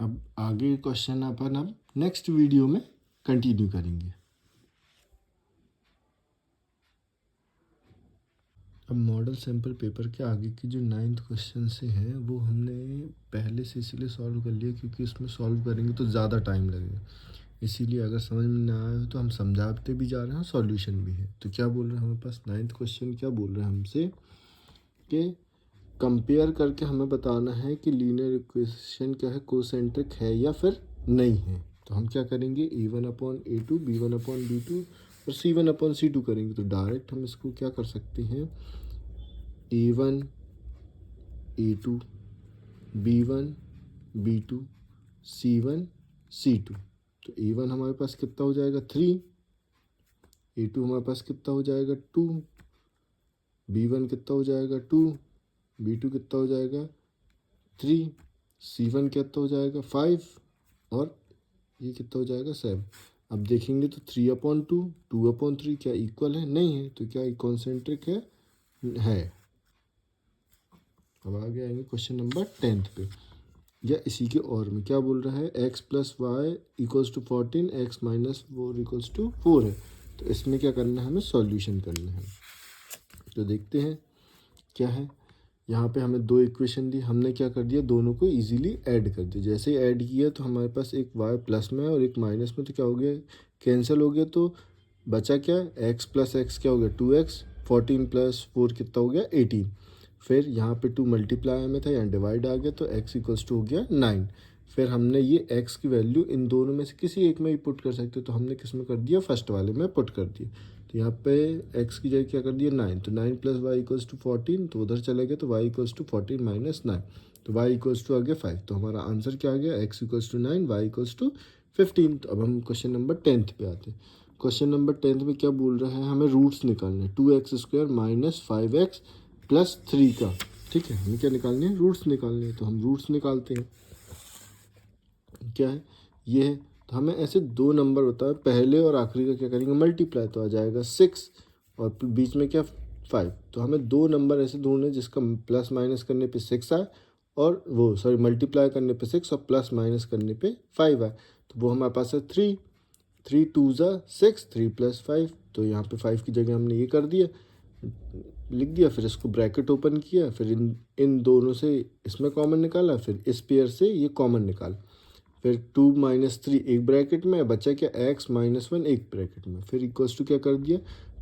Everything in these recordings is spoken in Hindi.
अब आगे क्वेश्चन अपन अब नेक्स्ट वीडियो में कंटिन्यू करेंगे। अब मॉडल सैम्पल पेपर के आगे की जो 9th क्वेश्चन से हैं वो हमने पहले से इसलिए सॉल्व कर लिया क्योंकि उसमें सॉल्व करेंगे तो ज़्यादा टाइम लगेगा, इसीलिए अगर समझ में ना आए तो हम समझाते भी जा रहे हैं, सॉल्यूशन भी है। तो क्या बोल रहे हैं हमारे पास 9th क्वेश्चन, क्या बोल रहे हैं हमसे कि कंपेयर करके हमें बताना है कि लीनियर इक्वेशन क्या है, कोसेंट्रिक है या फिर नहीं है। तो हम क्या करेंगे, a1/a2 b1/b2 और c1/c2 करेंगे। तो डायरेक्ट हम इसको क्या कर सकते हैं, a1 a2 b1 b2 c1 c2। तो a1 हमारे पास कितना हो जाएगा 3, a2 हमारे पास कितना हो जाएगा 2, b1 कितना हो जाएगा 2, b2 कितना हो जाएगा 3, c1 कितना हो जाएगा 5 और ये कितना हो जाएगा 7। अब देखेंगे तो 3/2 2/3 क्या इक्वल है, नहीं है। तो क्या कॉन्सेंट्रिक है। अब आगे आएंगे क्वेश्चन नंबर 10 पे, या इसी के और में क्या बोल रहा है, x + y = 14 x - 4 = 4 है। तो इसमें क्या करना है, हमें सॉल्यूशन करना है। तो देखते हैं क्या है। यहाँ पे हमें दो इक्वेशन दी, हमने क्या कर दिया, दोनों को इजीली ऐड कर दिया। जैसे ही ऐड किया तो हमारे पास एक y प्लस में और एक माइनस में, तो क्या हो गया, कैंसिल हो गया। तो बचा क्या, x + x क्या हो गया 2x, 14 + 4 कितना हो गया 18। फिर यहाँ पे 2 मल्टीप्लाई में था, यहाँ डिवाइड आ गया तो x = हो गया 9। फिर हमने ये x की वैल्यू इन दोनों में से किसी एक में ही पुट कर सकते, तो हमने किस में कर दिया, फर्स्ट वाले में पुट कर दिया। तो यहाँ पे x की जगह क्या कर दिया 9, तो 9 + y = 14, तो उधर चले गए तो y = 14 - 9, तो y = आ गया 5। तो हमारा आंसर क्या आ गया, x = 9 y = 15। तो अब हम क्वेश्चन नंबर 10 पे आते हैं। क्वेश्चन नंबर 10 में क्या बोल रहे हैं, हमें रूट्स निकालने, 2x² - 5x + 3 का। ठीक है, हमें क्या निकालने हैं, रूट्स निकालने हैं। तो हम रूट्स निकालते हैं, क्या है ये है। तो हमें ऐसे दो नंबर होता है, पहले और आखिरी का क्या करेंगे, मल्टीप्लाई, तो आ जाएगा 6 और बीच में क्या 5। तो हमें दो नंबर ऐसे ढूंढने जिसका प्लस माइनस करने पे 6 आए और वो सॉरी मल्टीप्लाई करने पे 6 और प्लस माइनस करने पे 5 आए। तो वो हमारे पास है 3, 3 × 2 = 6, 3 + 5। तो यहाँ पे 5 की जगह हमने ये कर दिया, लिख दिया। फिर इसको ब्रैकेट ओपन किया, फिर इन दोनों से इसमें कॉमन निकाला, फिर इस पेयर से ये कॉमन निकाला। फिर 2 - 3 एक ब्रैकेट में, बचा क्या x - 1 एक ब्रैकेट में। फिर इक्वल्स टू क्या कर दिया,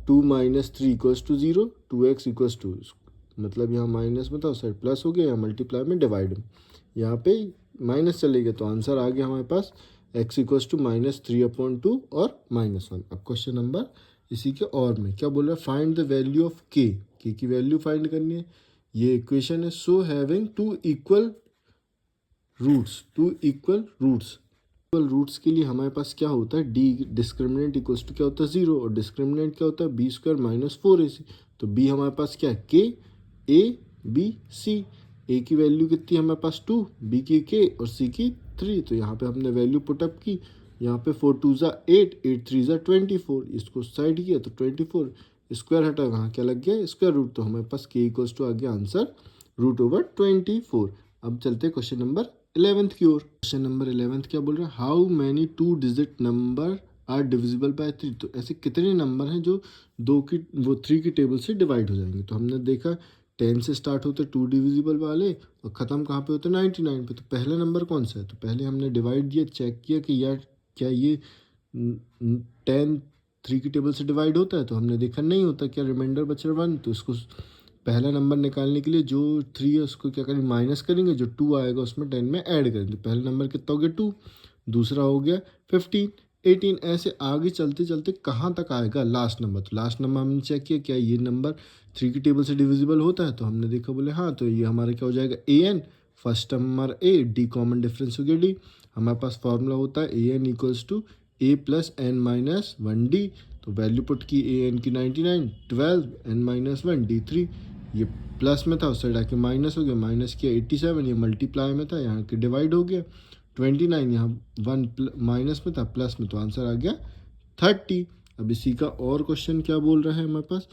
2 - 3 = 0, 2x = 2, मतलब यहाँ माइनस में था उस साइड प्लस हो गया, यहाँ मल्टीप्लाई में डिवाइड में यहाँ पे माइनस चले गए। तो आंसर आ गया हमारे पास x = -3/2 और -1। अब क्वेश्चन नंबर इसी के और में क्या बोल रहा है, find the value of k की वैल्यू फाइंड करनी है। ये इक्वेशन है, so having two equal roots के लिए हमारे पास क्या होता है, डी डिस्क्रिमिनेंट इक्वल्स टू क्या होता है 0 और डिस्क्रिमिनेंट क्या होता है b² - 4ac। तो b हमारे पास क्या है k, a b c। a की वैल्यू कितनी है हमारे पास 2, b की k और c की 3। तो यहाँ पे हमने वैल्यू पुटअप की, यहाँ पे 4 × 2 = 8, 8 × 3 = 24। इसको साइड किया तो 24, स्क्वायर हटा वहाँ क्या लग गया स्क्वायर रूट। तो हमारे पास k = आ गया आंसर √24। अब चलते हैं क्वेश्चन नंबर 11th की ओर। क्वेश्चन नंबर 11th क्या बोल रहा है, how many 2 digit number are divisible by 3। तो ऐसे कितने नंबर हैं जो 3 की टेबल से डिवाइड हो जाएंगे। तो हमने देखा 10 से स्टार्ट होते 2 डिविजिबल वाले और ख़त्म कहाँ पे होते 99 पे। तो पहला नंबर कौन सा है, तो पहले हमने डिवाइड दिया, चेक किया कि यार क्या ये 10 3 की टेबल से डिवाइड होता है। तो हमने देखा नहीं होता, क्या रिमाइंडर बच रहा 1। तो इसको पहला नंबर निकालने के लिए जो 3 है उसको क्या करेंगे माइनस करेंगे, जो 2 आएगा उसमें 10 में ऐड करेंगे। पहला नंबर कितना हो गया 2, दूसरा हो गया 15, 18। ऐसे आगे चलते चलते कहाँ तक आएगा लास्ट नंबर। तो लास्ट नंबर हमने चेक किया क्या ये नंबर 3 की टेबल से डिविजिबल होता है। तो हमने देखा, बोले हाँ, तो ये हमारा क्या हो जाएगा an, first number a, d common difference हो गया d। हमारे पास फॉर्मूला होता है an = a + n - 1d। तो वैल्यू पुट की an की 99, 12 n - 1 d3। ये प्लस में था उस साइड आके माइनस हो गया, माइनस किया 87, ये मल्टीप्लाई में था यहाँ के डिवाइड हो गया 29, यहाँ 1 माइनस में था प्लस में, तो आंसर आ गया 30। अब इसी का और क्वेश्चन क्या बोल रहा है हमारे पास,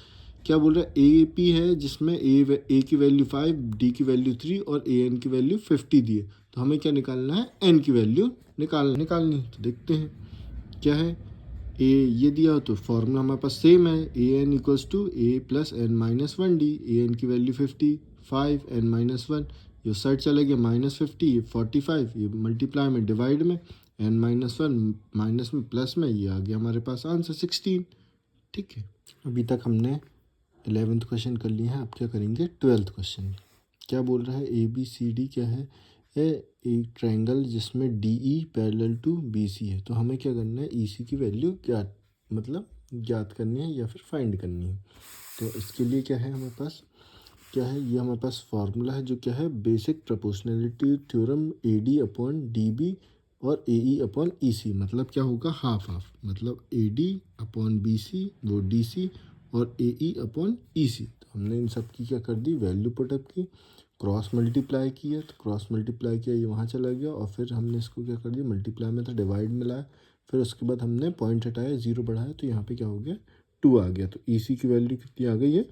क्या बोल रहा है AP है जिसमें a की वैल्यू 5, d की वैल्यू 3 और an की वैल्यू 50 दी है। तो हमें क्या निकालना है, एन की वैल्यू निकालनी है। तो देखते हैं क्या है, ए ये दिया हो तो फॉर्मूला हमारे पास सेम है, A N equals to A plus N minus one D. A N की वैल्यू 55, एन माइनस वन, ये साइड चला गया -50, ये 45, ये मल्टीप्लाई में डिवाइड में, एन माइनस वन माइनस में प्लस में, ये आ गया हमारे पास आंसर 16। ठीक है, अभी तक हमने 11th क्वेश्चन कर लिया है। अब क्या करेंगे 12th क्वेश्चन। क्या बोल रहा है, ए बी सी डी क्या है, एक ट्रायंगल जिसमें D E parallel to B C है। तो हमें क्या करना है, ई सी की वैल्यू ज्ञात करनी है या फिर फाइंड करनी है। तो इसके लिए क्या है हमारे पास, क्या है ये हमारे पास फार्मूला है जो क्या है, basic proportionality theorem, A D upon D B और ए ई अपॉन ई सी। मतलब क्या होगा, हाफ हाफ, मतलब A D upon B C वो डी सी और ए ई अपॉन ई सी। तो हमने इन सब की क्या कर दी, वैल्यू पुटअप की, क्रॉस मल्टीप्लाई किया, तो क्रॉस मल्टीप्लाई किया ये वहाँ चला गया, और फिर हमने इसको क्या कर दिया, मल्टीप्लाई में था डिवाइड में लाया, फिर उसके बाद हमने पॉइंट हटाया, जीरो बढ़ाया, तो यहाँ पे क्या हो गया, 2 आ गया। तो ई सी की वैल्यू कितनी आ गई है,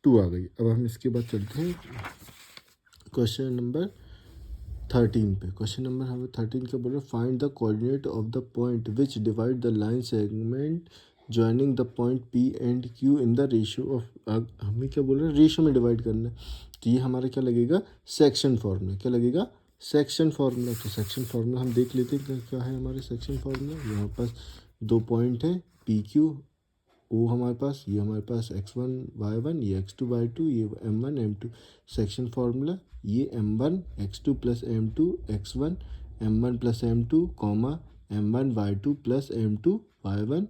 2 आ गई। अब हम इसके बाद चलते हैं क्वेश्चन नंबर 13 पे। क्वेश्चन नंबर हमें 13 क्या बोल रहा है, find the coordinate of the point which divide the line segment joining the point P and Q in the ratio of. हमें क्या बोल रहे हैं, रेशियो में डिवाइड करना है। तो ये हमारा क्या लगेगा, सेक्शन फार्मूला। क्या लगेगा, सेक्शन फार्मूला। तो सेक्शन फार्मूला हम देख लेते हैं क्या है हमारे सेक्शन फार्मूला। यहाँ पास 2 पॉइंट है पी क्यू, ओ हमारे पास, ये हमारे पास x1 y1, ये x2 y2, ये m1 m2। सेक्शन फार्मूला, ये m1 x2 plus m2 x1, m1 plus m2 comma m1 y2 plus m2 y1,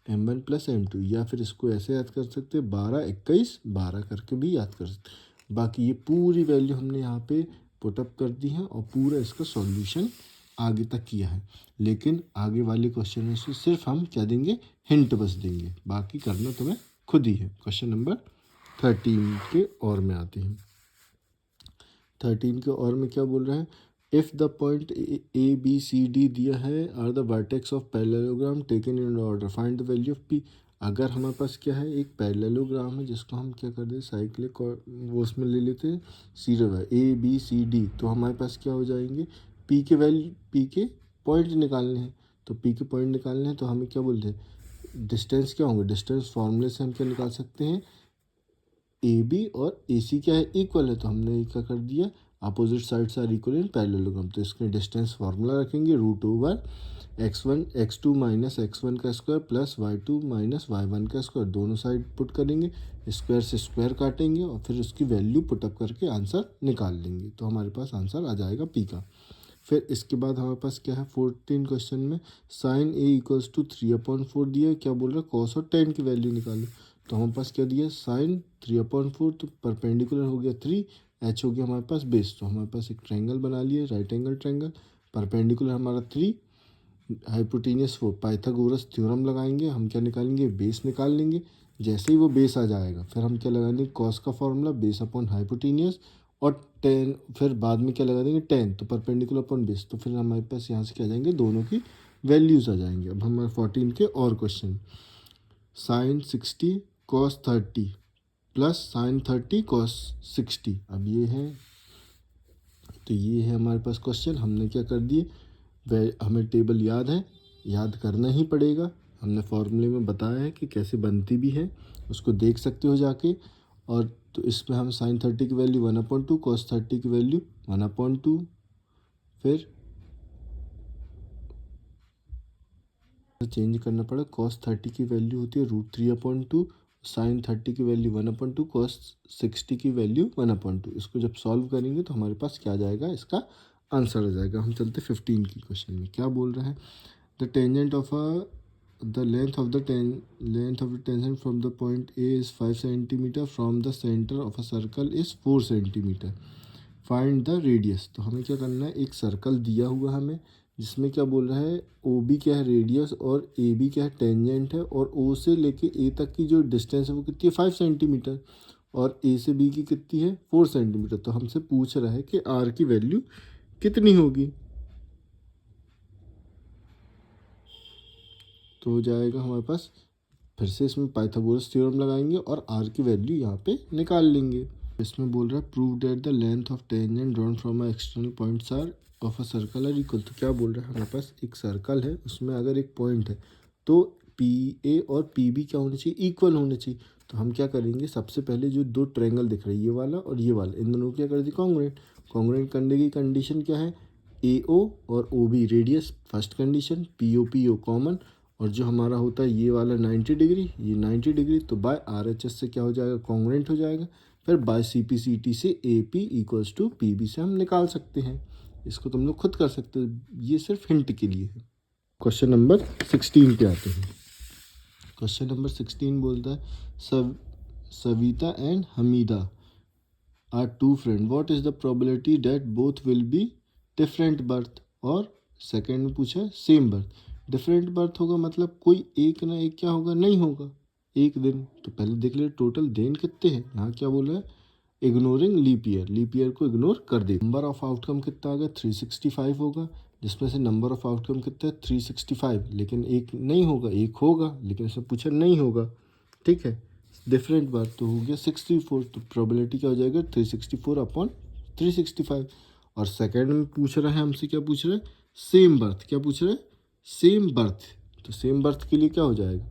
m1 plus m2। या फिर इसको ऐसे याद कर सकते हैं, 12 21 12 करके भी याद कर सकते हैं। बाकी ये पूरी वैल्यू हमने यहाँ पे पुटअप कर दी है और पूरा इसका सॉल्यूशन आगे तक किया है। लेकिन आगे वाले क्वेश्चन में से सिर्फ हम क्या देंगे, हिंट बस देंगे, बाकी करना तुम्हें खुद ही है। क्वेश्चन नंबर 13 के और में आते हैं। 13 के और में क्या बोल रहा है, if the point A B C D दिया है are the vertex of parallelogram taken in order, find the value of P. अगर हमारे पास क्या है, एक पैरेललोग्राम है जिसको हम क्या कर दें, साइक्लिक और वो उसमें ले लेते हैं सीरियल है ए बी सी डी। तो हमारे पास क्या हो जाएंगे, पी के वैल्यू, पी के पॉइंट निकालने हैं। तो पी के पॉइंट निकालने हैं तो हमें क्या बोलते हैं, डिस्टेंस क्या होंगे, डिस्टेंस फार्मूले से हम क्या निकाल सकते हैं, ए बी और ए सी क्या है, इक्वल है। तो हमने क्या कर दिया, opposite sides are equal in parallelogram. तो इसके डिस्टेंस फार्मूला रखेंगे √ओवर x1 x2 माइनस x1 का square plus y2 minus y1 का स्क्वायर, दोनों साइड पुट करेंगे, स्क्वायर से स्क्वायर काटेंगे और फिर उसकी वैल्यू पुटअप करके आंसर निकाल लेंगे। तो हमारे पास आंसर आ जाएगा पी का। फिर इसके बाद हमारे पास क्या है 14 क्वेश्चन में, साइन ए इक्वल्स टू 3/4 दिया है। क्या बोल रहा है, कॉस और टेन की वैल्यू निकालो। तो हमारे पास क्या दिया, साइन 3/4, तो परपेंडिकुलर हो गया 3, एच हो गया हमारे पास बेस। तो हमारे पास एक ट्रायंगल बना लिए, राइट एंगल ट्रायंगल, परपेंडिकुलर हमारा 3, हाइपोटेनियस 4। पाइथागोरस थ्योरम लगाएंगे, हम क्या निकालेंगे, बेस निकाल लेंगे। जैसे ही वो बेस आ जाएगा फिर हम क्या लगा देंगे, कॉस का फॉर्मूला, बेस अपॉन हाइपोटेनियस, और टेन, फिर बाद में क्या लगा देंगे, टेन, तो परपेंडिकुलर अपॉन बेस। तो फिर हमारे पास यहाँ से क्या आ जाएंगे, दोनों की वैल्यूज़ आ जाएंगे। अब हमारे 14 के और question, sine 60 cos 30 plus sine 30 cos 60। अब ये है, तो ये है हमारे पास क्वेश्चन। हमने क्या कर दिए, हमें टेबल याद है, याद करना ही पड़ेगा। हमने फॉर्मूले में बताया है कि कैसे बनती भी है, उसको देख सकते हो जाके। और तो इसमें हम साइन 30 की वैल्यू 1/2, कॉस 30 की वैल्यू 1/2, फिर चेंज करना पड़ा, कॉस 30 की वैल्यू होती है √3/2, साइन 30 की वैल्यू 1/2, कॉस 60 की वैल्यू 1/2। इसको जब सॉल्व करेंगे तो हमारे पास क्या आ जाएगा, इसका आंसर आ जाएगा। हम चलते 15 की क्वेश्चन में। क्या बोल रहा है, the tangent of the length of the tangent from the point A is 5 centimetre, from the centre of a circle is 4 centimetre, find the radius. तो हमें क्या करना है, एक सर्कल दिया हुआ हमें जिसमें क्या बोल रहा है, ओ बी क्या है रेडियस और ए बी क्या है टेंजेंट है, और ओ से लेके ए तक की जो डिस्टेंस है वो कितनी है 5 सेंटीमीटर, और ए से बी की कितनी है 4 सेंटीमीटर। तो हमसे पूछ रहा है कि आर की वैल्यू कितनी होगी। तो हो जाएगा हमारे पास, फिर से इसमें पाइथागोरस थ्योरम लगाएंगे और आर की वैल्यू यहाँ पे निकाल लेंगे। इसमें बोल रहा है prove that the length of tangent drawn from external points are, of a circle are equal. तो क्या बोल रहा है, हमारे पास एक सर्कल है, उसमें अगर एक पॉइंट है तो पी ए और पी बी क्या होने चाहिए, इक्वल होने चाहिए। तो हम क्या करेंगे, सबसे पहले जो दो ट्रायंगल दिख रहे हैं, ये वाला और ये वाला, इन दोनों को क्या कर दी, कॉन्ग्रुएंट। कॉन्ग्रुएंट करने की कंडीशन क्या है, ए ओ और O B radius first condition, P O common, और जो हमारा होता है ये वाला 90 डिग्री, ये 90 डिग्री, तो बाय आर एच एस से क्या हो जाएगा, कॉन्ग्रुएंट हो जाएगा। फिर by C P C T से A P equals to P B से हम निकाल सकते हैं। इसको तुम लोग खुद कर सकते हो, ये सिर्फ हिंट के लिए है। क्वेश्चन नंबर 16 पे आते हैं। क्वेश्चन नंबर 16 बोलता है Savita and Hamida are two friend, what is the probability that both will be different birth. और सेकंड में पूछा है सेम बर्थ। डिफरेंट बर्थ होगा मतलब कोई एक ना एक क्या होगा, नहीं होगा एक दिन। तो पहले देख ले टोटल दिन कितने हैं, यहाँ क्या बोल रहा है, ignoring leap year, leap year को इग्नोर कर दे। नंबर ऑफ आउटकम कितना आ गया, 365 होगा, जिसमें से नंबर ऑफ आउटकम कितना है, 365, लेकिन एक नहीं होगा, एक होगा, लेकिन इसमें पूछा नहीं होगा, ठीक है। डिफरेंट बात तो हो गया 64, तो प्रोबेबिलिटी क्या हो जाएगा, 364 अपॉन 365। और सेकंड में पूछ रहा है हमसे, क्या पूछ रहा है, सेम बर्थ, क्या पूछ रहा है, सेम बर्थ। तो सेम बर्थ के लिए क्या हो जाएगा,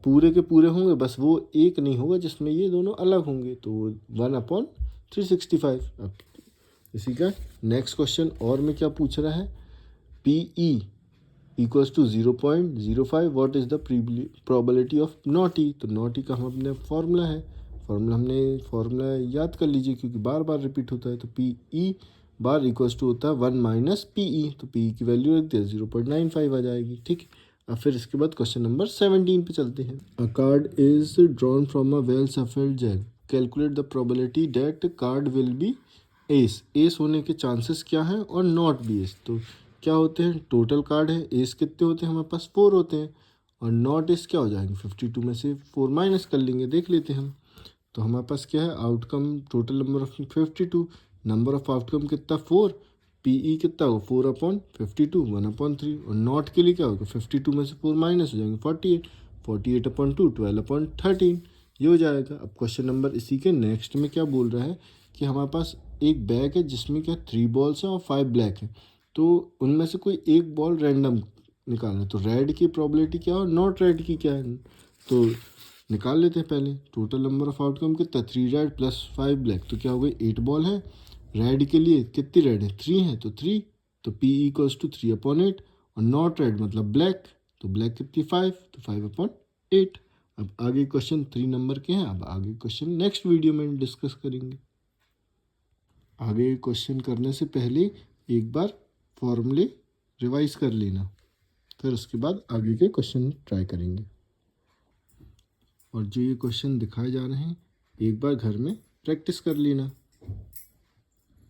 पूरे के पूरे होंगे, बस वो एक नहीं होगा जिसमें ये दोनों अलग होंगे, तो 1/365। अब इसी का नेक्स्ट क्वेश्चन और में क्या पूछ रहा है, P E equals to 0.05, what is the probability of not E. तो नॉट ई का हम अपने फॉर्मूला है, फॉर्मूला याद कर लीजिए क्योंकि बार बार रिपीट होता है। तो P E bar equals to होता है 1 माइनस पी ई, तो पी ई की वैल्यू रख दिया 0.95 आ जाएगी, ठीक। अब फिर इसके बाद क्वेश्चन नंबर 17 पे चलते हैं। A card is drawn from a well shuffled jack, calculate the probability that card will be ace. Ace होने के चांसेस क्या हैं और नॉट बी एस। तो क्या होते हैं, टोटल कार्ड है, एस कितने होते हैं हमारे पास, 4 होते हैं, और नॉट एस क्या हो जाएंगे, 52 में से 4 माइनस कर लेंगे, देख लेते हैं हम। तो हमारे पास क्या है, outcome total number of 52, number of outcome कितना 4, पी ई कितना होगा 4/52, 1/3, और नॉट के लिए क्या होगा, 52 में से 4 माइनस हो जाएंगे 48, 48/2, 12/13, ये हो जाएगा। अब क्वेश्चन नंबर इसी के नेक्स्ट में क्या बोल रहा है कि हमारे पास एक बैग है जिसमें क्या 3 बॉल्स हैं और 5 ब्लैक हैं, तो उनमें से कोई एक बॉल रैंडम निकालना। तो रेड की प्रोबेबिलिटी क्या है, नॉट रेड की क्या है, तो निकाल लेते हैं पहले। टोटल नंबर ऑफ आउटकम कितना, 3 रेड प्लस 5 ब्लैक, तो क्या हो गई 8 बॉल है। रेड के लिए कितनी रेड है, 3 है, तो 3, तो पी इक्वल्स टू 3/8, और नॉट रेड मतलब ब्लैक, तो ब्लैक कितनी 5, तो 5/8। अब आगे क्वेश्चन 3 नंबर के हैं, अब आगे क्वेश्चन नेक्स्ट वीडियो में डिस्कस करेंगे। आगे क्वेश्चन करने से पहले एक बार फॉर्मूले रिवाइज कर लेना, फिर उसके बाद आगे के क्वेश्चन ट्राई करेंगे। और जो ये क्वेश्चन दिखाए जा रहे हैं एक बार घर में प्रैक्टिस कर लेना।